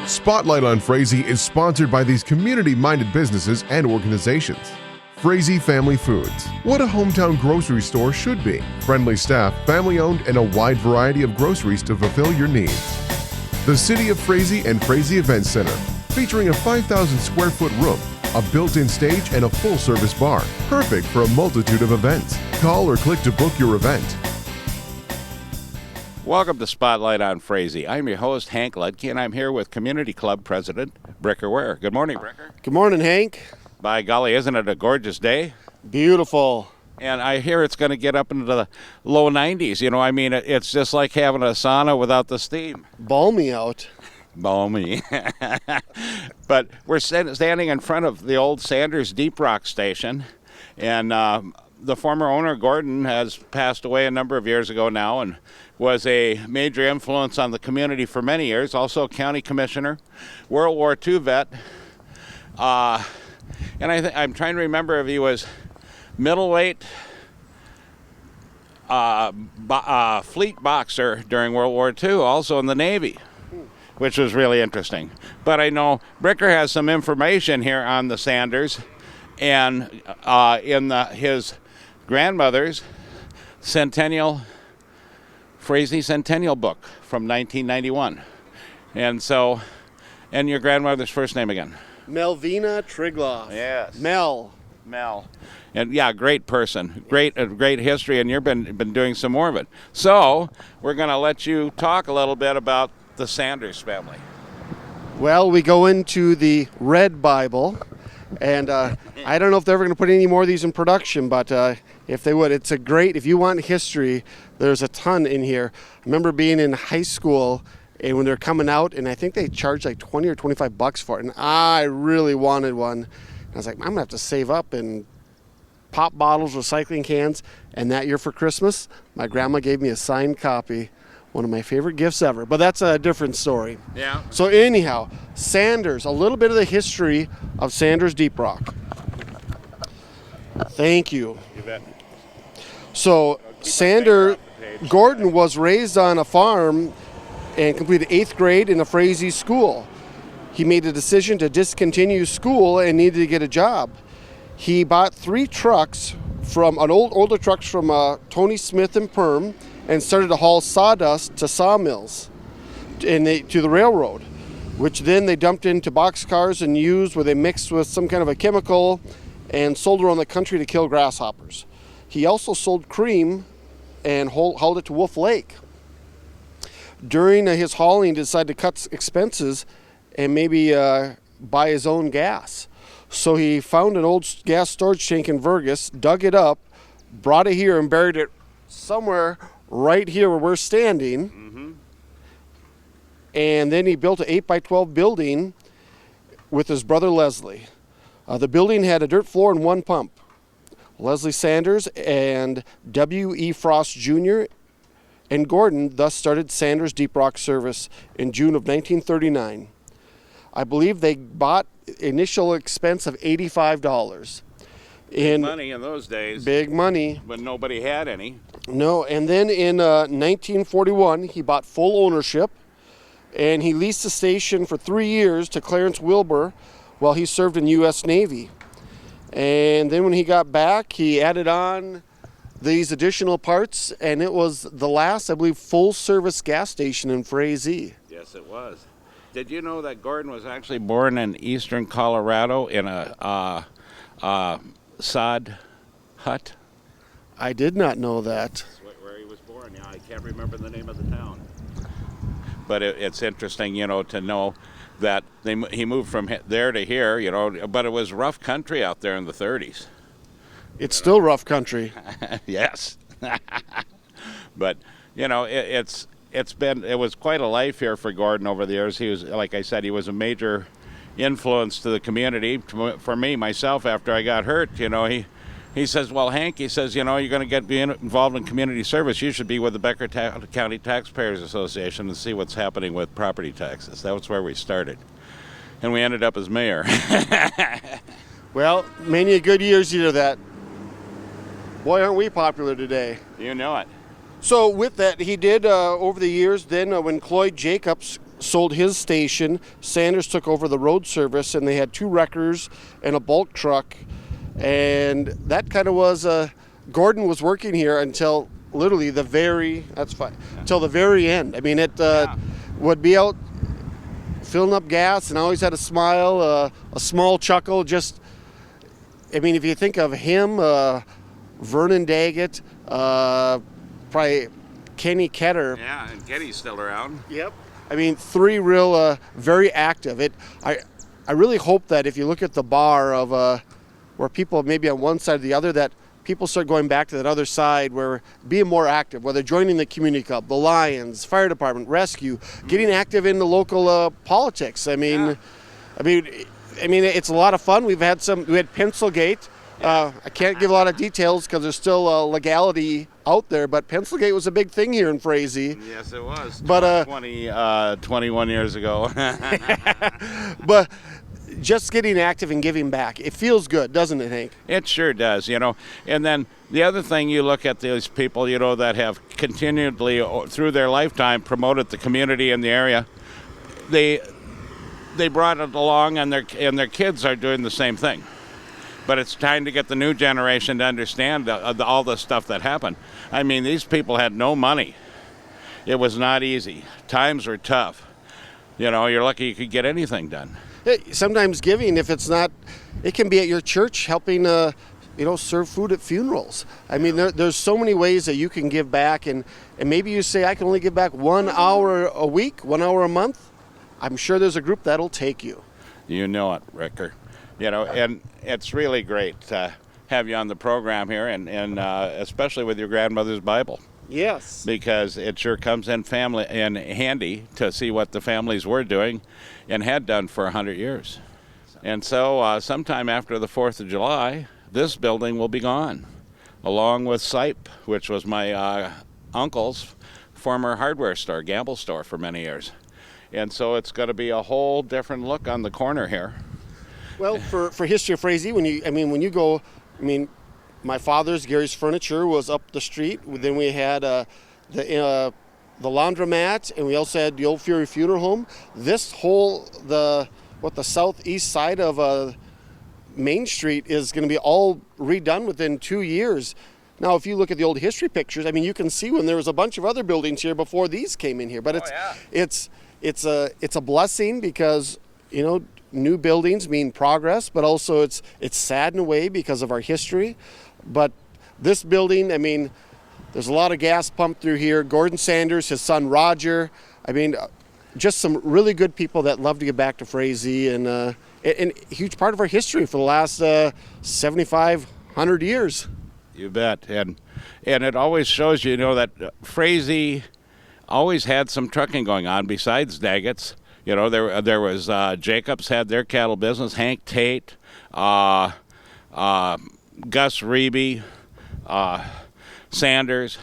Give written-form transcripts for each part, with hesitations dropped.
Spotlight on Frazee is sponsored by these community-minded businesses and organizations. Frazee Family Foods. What a hometown grocery store should be. Friendly staff, family-owned, and a wide variety of groceries to fulfill your needs. The City of Frazee and Frazee Event Center, featuring a 5,000 square foot room, a built-in stage, and a full-service bar. Perfect for a multitude of events. Call or click to book your event. Welcome to Spotlight on Frazee. I'm your host, Hank Ludke, and I'm here with Community Club President Bricker Ware. Good morning, Bricker. Good morning, Hank. By golly, isn't it a gorgeous day? Beautiful. And I hear it's going to get up into the low 90s. You know, I mean, it's just like having a sauna without the steam. Balmy out. Balmy. But we're standing in front of the old Sanders Deep Rock Station, and the former owner, Gordon, has passed away a number of years ago now and was a major influence on the community for many years, also a county commissioner, World War II vet. And I'm trying to remember if he was middleweight fleet boxer during World War II, also in the Navy, which was really interesting. But I know Bricker has some information here on the Sanders and in his grandmother's Frazee Centennial book from 1991. And so, and your grandmother's first name again? Melvina Trigloff. Yes. Mel. And yeah, great person, great history, and you've been doing some more of it. So we're going to let you talk a little bit about the Sanders family. Well, we go into the Red Bible, and I don't know if they're ever going to put any more of these in production, but if they would, it's a great, if you want history, there's a ton in here. I remember being in high school, and when they're coming out, and I think they charged like 20 or 25 bucks for it, and I really wanted one. And I was like, I'm going to have to save up and pop bottles, recycling cans, and that year for Christmas, my grandma gave me a signed copy. One of my favorite gifts ever, but that's a different story. Yeah. So anyhow, Sanders, a little bit of the history of Sanders Deep Rock. Thank you. You bet. So Gordon was raised on a farm and completed 8th grade in a Frazee school. He made a decision to discontinue school and needed to get a job. He bought 3 trucks from older trucks from Tony Smith and Perm, and started to haul sawdust to sawmills and to the railroad, which then they dumped into boxcars and used where they mixed with some kind of a chemical and sold around the country to kill grasshoppers. He also sold cream and hauled it to Wolf Lake. During his hauling, he decided to cut expenses and maybe buy his own gas. So he found an old gas storage tank in Vergas, dug it up, brought it here and buried it somewhere right here where we're standing. Mm-hmm. And then he built an 8x12 building with his brother Leslie. The building had a dirt floor and 1 pump. Leslie Sanders and W.E. Frost Jr. and Gordon thus started Sanders Deep Rock Service in June of 1939. I believe they bought initial expense of $85. Big money in those days. Big money. But nobody had any. No, and then in 1941, he bought full ownership, and he leased the station for 3 years to Clarence Wilbur while he served in U.S. Navy. And then when he got back, he added on these additional parts, and it was the last, I believe, full-service gas station in Frazee. Yes, it was. Did you know that Gordon was actually born in eastern Colorado in a sod hut? I did not know that. That's where he was born. Yeah, I can't remember the name of the town. But it's interesting, you know, to know that he moved from there to here, you know, but it was rough country out there in the 30s. It's still rough country. Yes. But, you know, it was quite a life here for Gordon over the years. He was, like I said, he was a major influence to the community. For me, myself, after I got hurt, you know, he says, well, Hank, he says, you know, you're going to be involved in community service. You should be with the Becker County Taxpayers Association and see what's happening with property taxes. That was where we started. And we ended up as mayor. Well, many good years you did that. Boy, aren't we popular today. You know it. So with that, he did, over the years, then when Cloyd Jacobs sold his station. Sanders took over the road service, and they had 2 wreckers and a bulk truck. And that kind of was, Gordon was working here until literally until the very end. I mean, it would be out filling up gas and always had a smile, a small chuckle. Just, I mean, if you think of him, Vernon Daggett, probably Kenny Ketter. Yeah, and Kenny's still around. Yep. I mean, 3 real, very active. I really hope that if you look at the bar of where people maybe on one side or the other, that people start going back to that other side where being more active, whether joining the community club, the Lions, fire department, rescue, getting active in the local politics. I mean, it's a lot of fun. We had Pencilgate. I can't give a lot of details because there's still legality out there, but Pencilgate was a big thing here in Frazee. Yes, it was. But 21 years ago. But just getting active and giving back, it feels good, doesn't it, Hank? It sure does, And then the other thing, you look at these people, that have continually through their lifetime promoted the community in the area. They brought it along, and their kids are doing the same thing. But it's time to get the new generation to understand all the stuff that happened. I mean, these people had no money. It was not easy. Times were tough. You're lucky you could get anything done. Sometimes giving, if it's not, it can be at your church helping, serve food at funerals. I mean, there's so many ways that you can give back, and maybe you say, I can only give back 1 hour a week, 1 hour a month. I'm sure there's a group that'll take you. You know it, Ricker. And it's really great to have you on the program here, and especially with your grandmother's Bible. Yes. Because it sure comes in handy to see what the families were doing and had done for 100 years. And so sometime after the 4th of July, this building will be gone, along with Sipe, which was my uncle's former hardware store, gamble store for many years. And so it's going to be a whole different look on the corner here. Well, for history of Frazee, when you go, my father's, Gary's Furniture, was up the street. Then we had the laundromat, and we also had the Old Fury Funeral Home. This whole, the southeast side of Main Street is going to be all redone within 2 years. Now, if you look at the old history pictures, you can see when there was a bunch of other buildings here before these came in here. But it's a blessing because, new buildings mean progress, but also it's sad in a way because of our history. But this building, there's a lot of gas pumped through here. Gordon Sanders, his son Roger, just some really good people that love to get back to Frazee, and a huge part of our history for the last 7,500 years. You bet. And it always shows that Frazee always had some trucking going on besides Daggett's. There was Jacobs had their cattle business, Hank Tate, Gus Reby, Sanders.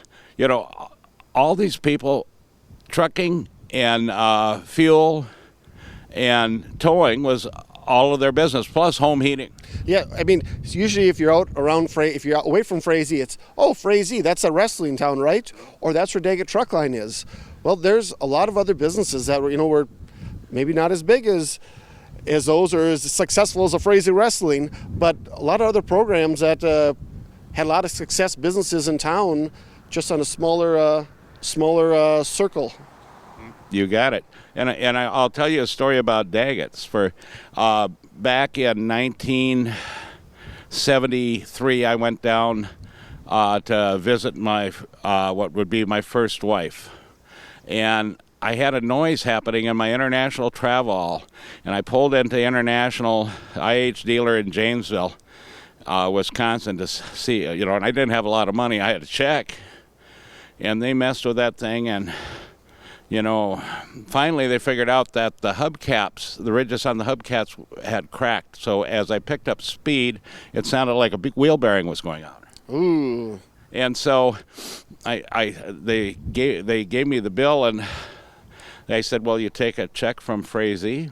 All these people, trucking and fuel and towing was all of their business, plus home heating. Yeah, usually if you're out around if you're away from Frazee, it's, Frazee, that's a wrestling town, right? Or that's where Daggett Truck Line is. Well, there's a lot of other businesses that were maybe not as big as those or as successful as a Frazee Wrestling, but a lot of other programs that had a lot of success businesses in town just on a smaller circle. You got it. And I'll tell you a story about Daggett's. For back in 1973, I went down to visit my what would be my first wife, and I had a noise happening in my international travel, and I pulled into International IH dealer in Janesville, Wisconsin, to see, and I didn't have a lot of money. I had a check, and they messed with that thing, and finally they figured out that the hubcaps, the ridges on the hubcaps had cracked. So as I picked up speed, it sounded like a big wheel bearing was going out. Ooh. And so they gave me the bill, and they said, well, you take a check from Frazee.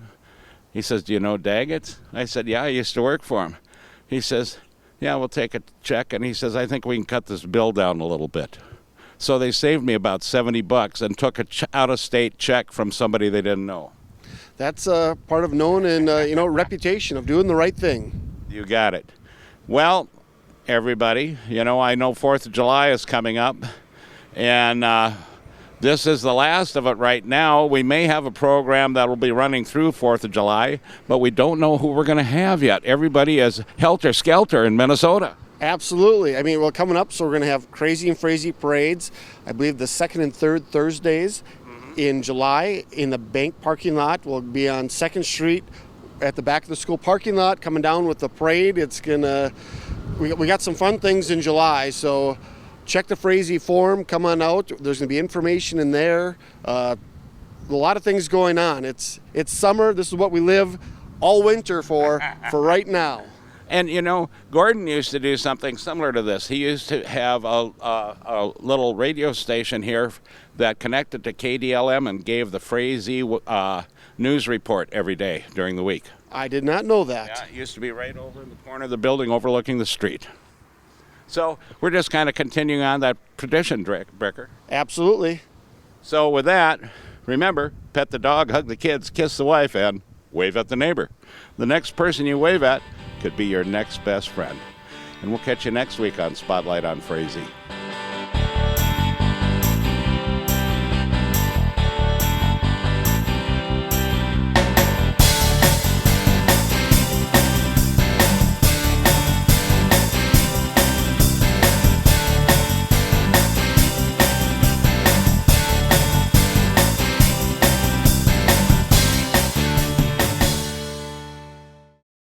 He says, do you know Daggett? I said, yeah, I used to work for him. He says, yeah, we'll take a check. And he says, I think we can cut this bill down a little bit. So they saved me about $70 and took a out-of-state check from somebody they didn't know. That's part of known and reputation of doing the right thing. You got it. Well, everybody, I know 4th of July is coming up, and this is the last of it right now. We may have a program that will be running through 4th of July, but we don't know who we're going to have yet. Everybody is helter-skelter in Minnesota. Absolutely. I mean, well, coming up, so we're going to have Crazy and Frazee parades, I believe the 2nd and 3rd Thursdays in July in the bank parking lot. We'll be on 2nd Street at the back of the school parking lot coming down with the parade. It's going to, we got some fun things in July, so check the Frazee forum, come on out. There's going to be information in there. A lot of things going on. It's summer. This is what we live all winter for right now. And, Gordon used to do something similar to this. He used to have a little radio station here that connected to KDLM and gave the Frazee news report every day during the week. I did not know that. Yeah, it used to be right over in the corner of the building overlooking the street. So we're just kind of continuing on that tradition, Bricker. Absolutely. So with that, remember, pet the dog, hug the kids, kiss the wife, and wave at the neighbor. The next person you wave at could be your next best friend. And we'll catch you next week on Spotlight on Frazee.